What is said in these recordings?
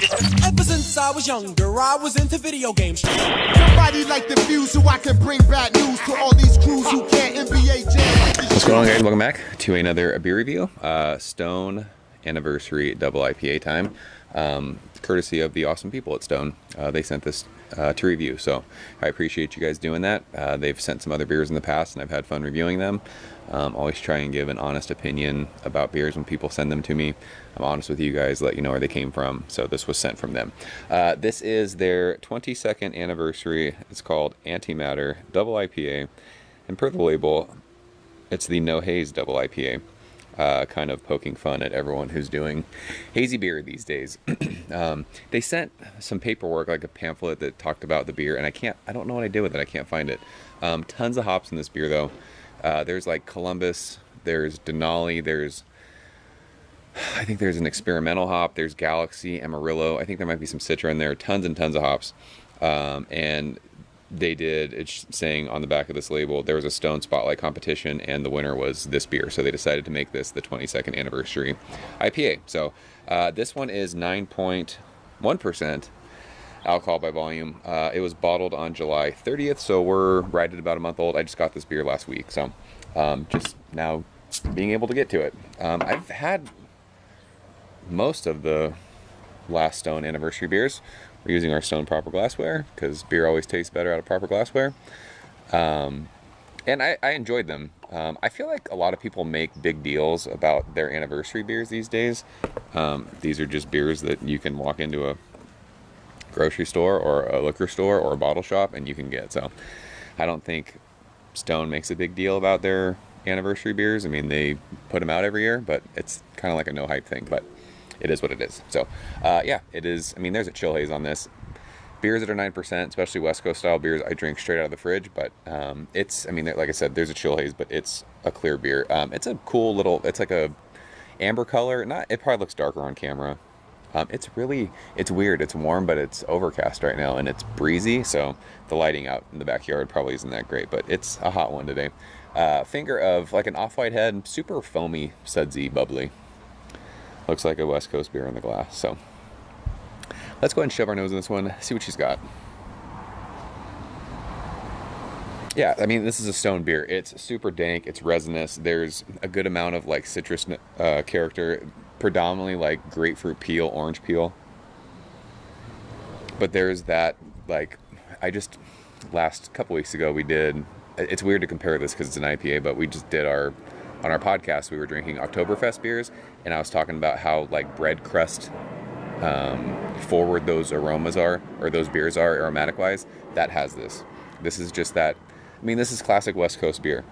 Ever since I was younger, I was into video games. Somebody like the Fuse so I can bring bad news to all these crews who can't NBA jam. What's going on, guys? Welcome back to another beer review. Stone Anniversary Double IPA time. Courtesy of the awesome people at Stone. They sent this to review, so I appreciate you guys doing that. They've sent some other beers in the past, and I've had fun reviewing them. Always try and give an honest opinion about beers when people send them to me. I'm honest with you guys, let you know where they came from, so this was sent from them. This is their 22nd anniversary. It's called Anti-Matter Double IPA, and per the label, it's the No Haze Double IPA. Kind of poking fun at everyone who's doing hazy beer these days. They sent some paperwork, like a pamphlet that talked about the beer, and I don't know what I did with it. I can't find it. Tons of hops in this beer, though. There's like Columbus, there's Denali, I think there's an experimental hop, there's Galaxy, Amarillo. I think there might be some Citra in there. Tons and tons of hops. And it's saying on the back of this label, there was a Stone Spotlight competition and the winner was this beer. So they decided to make this the 22nd anniversary IPA. So this one is 9.1% alcohol by volume. It was bottled on July 30th, so we're right at about a month old. I just got this beer last week, so just now being able to get to it. I've had most of the last Stone anniversary beers. We're using our Stone proper glassware because beer always tastes better out of proper glassware. And I enjoyed them. I feel like a lot of people make big deals about their anniversary beers these days. These are just beers that you can walk into a grocery store or a liquor store or a bottle shop and you can get. So I don't think Stone makes a big deal about their anniversary beers. I mean, they put them out every year, but it's kind of like a no hype thing, but it is what it is. So yeah, it is. I mean, there's a chill haze on this. Beers that are 9%, especially West Coast style beers, I drink straight out of the fridge, but I mean, like I said, there's a chill haze, but it's a clear beer. It's a cool little, it's like a amber color. It probably looks darker on camera. It's weird. It's warm, but it's overcast right now and it's breezy. So the lighting out in the backyard probably isn't that great, but it's a hot one today. Finger of like an off-white head, super foamy, sudsy, bubbly. Looks like a West Coast beer in the glass. So let's go ahead and shove our nose in this one, see what she's got. Yeah, I mean, this is a Stone beer. It's super dank, it's resinous. There's a good amount of like citrus character, predominantly like grapefruit peel, orange peel. But there's that, like, last couple weeks ago it's weird to compare this because it's an IPA, but we just did on our podcast, we were drinking Oktoberfest beers, and I was talking about how like bread crust forward those aromas are, or those beers are aromatic wise. That has this. This is just that. I mean, this is classic West Coast beer.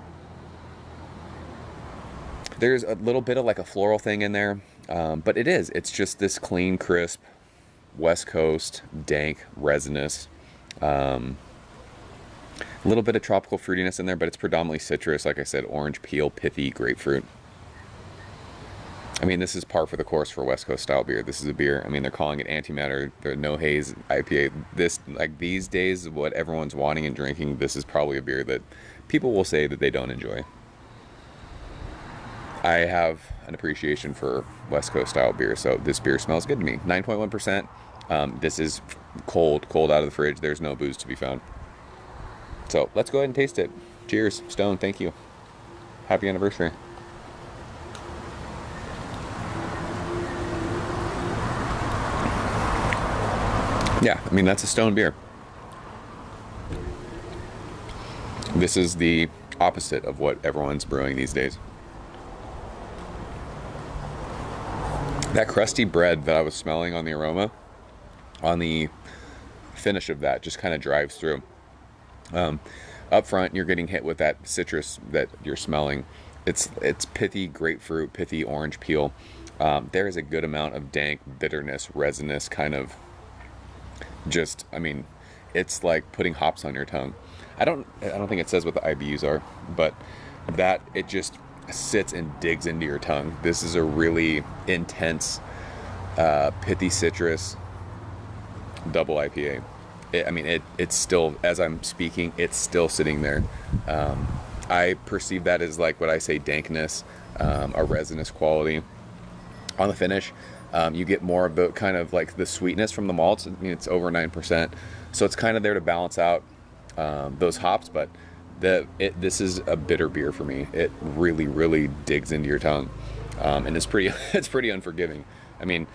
There's a little bit of like a floral thing in there, but it's just this clean, crisp, West Coast, dank, resinous. A little bit of tropical fruitiness in there, but it's predominantly citrus, like I said, orange peel, pithy, grapefruit. I mean, this is par for the course for West Coast style beer. This is a beer, I mean, they're calling it Anti-Matter, the No Haze IPA. This, like these days, what everyone's wanting and drinking, this is probably a beer that people will say that they don't enjoy. I have an appreciation for West Coast style beer, so this beer smells good to me. 9.1%. This is cold out of the fridge. There's no booze to be found. So let's go ahead and taste it. Cheers, Stone. Thank you. Happy anniversary. Yeah, I mean, that's a Stone beer. This is the opposite of what everyone's brewing these days. That crusty bread that I was smelling on the aroma, on the finish of that, just kind of drives through. Up front, you're getting hit with that citrus that you're smelling. It's pithy grapefruit, pithy orange peel. There is a good amount of dank, bitterness, resinous kind of just, I mean, it's like putting hops on your tongue. I don't think it says what the IBUs are, but that it just sits and digs into your tongue. This is a really intense, pithy citrus double IPA. It's still, as I'm speaking, it's still sitting there. I perceive that as like what I say dankness, a resinous quality on the finish. You get more of the kind of like the sweetness from the malts. I mean, it's over 9%, so it's kind of there to balance out those hops. But this is a bitter beer for me. It really digs into your tongue, and it's pretty unforgiving. I mean,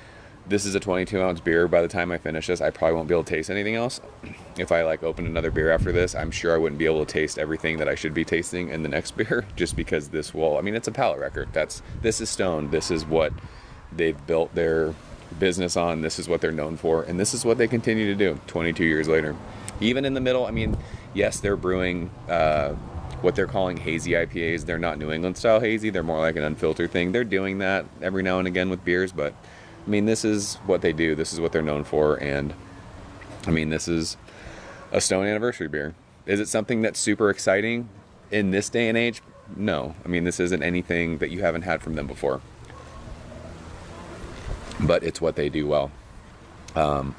this is a 22-ounce beer. By the time I finish this, I probably won't be able to taste anything else. If I like open another beer after this, I'm sure I wouldn't be able to taste everything that I should be tasting in the next beer, just because this will, I mean, it's a palate record. This is Stone. This is what they've built their business on. This is what they're known for, and this is what they continue to do 22 years later. Even in the middle, I mean, yes, they're brewing what they're calling hazy IPAs. They're not New England style hazy. They're more like an unfiltered thing. They're doing that every now and again with beers, but I mean, this is what they do. This is what they're known for. And I mean, this is a Stone anniversary beer. Is it something that's super exciting in this day and age? No. I mean, this isn't anything that you haven't had from them before. But it's what they do well. I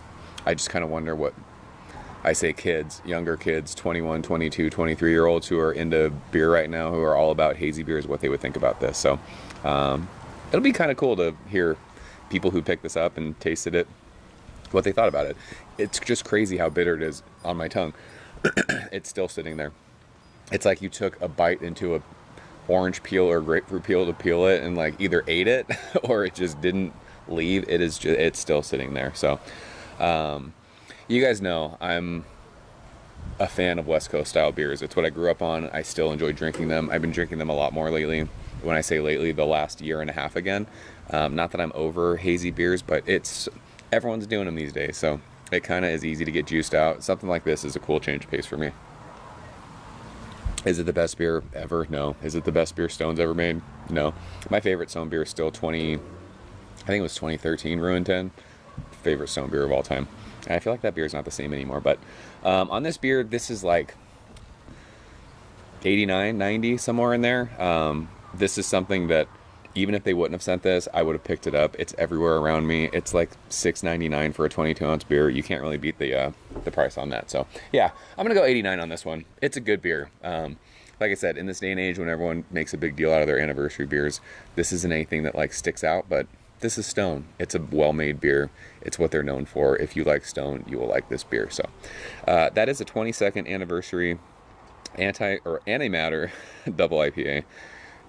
just kind of wonder what, I say kids, younger kids, 21, 22, 23-year-olds who are into beer right now, who are all about hazy beers, what they would think about this. So it'll be kind of cool to hear people who picked this up and tasted it, what they thought about it. It's just crazy how bitter it is on my tongue. It's still sitting there. It's like you took a bite into a orange peel or grapefruit peel to peel it and like either ate it or it just didn't leave. It's still sitting there. So you guys know I'm a fan of West Coast style beers. It's what I grew up on. I still enjoy drinking them. I've been drinking them a lot more lately. When I say lately, the last year and a half again. Not that I'm over hazy beers, but everyone's doing them these days, so it kind of is easy to get juiced out. Something like this is a cool change of pace for me. Is it the best beer ever? No. Is it the best beer Stone's ever made? No. My favorite Stone beer is still I think it was 2013 Ruin 10. Favorite Stone beer of all time. And I feel like that beer is not the same anymore, but on this beer, this is like 89, 90, somewhere in there. This is something that even if they wouldn't have sent this, I would have picked it up. It's everywhere around me. It's like $6.99 for a 22-ounce beer. You can't really beat the price on that. So yeah, I'm gonna go 89 on this one. It's a good beer. Like I said, in this day and age when everyone makes a big deal out of their anniversary beers, this isn't anything that like sticks out, but this is Stone. It's a well-made beer. It's what they're known for. If you like Stone, you will like this beer. So that is a 22nd anniversary Anni-Matter double IPA.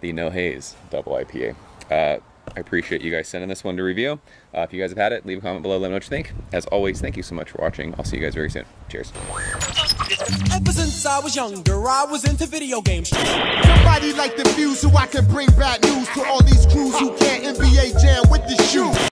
The No Haze double IPA. I appreciate you guys sending this one to review. If you guys have had it, leave a comment below, let me know what you think. As always, thank you so much for watching. I'll see you guys very soon. Cheers. Ever since I was younger, I was into video games. Somebody like the Fuse so I can bring bad news to all these crews who can't NBA jam with the shoe.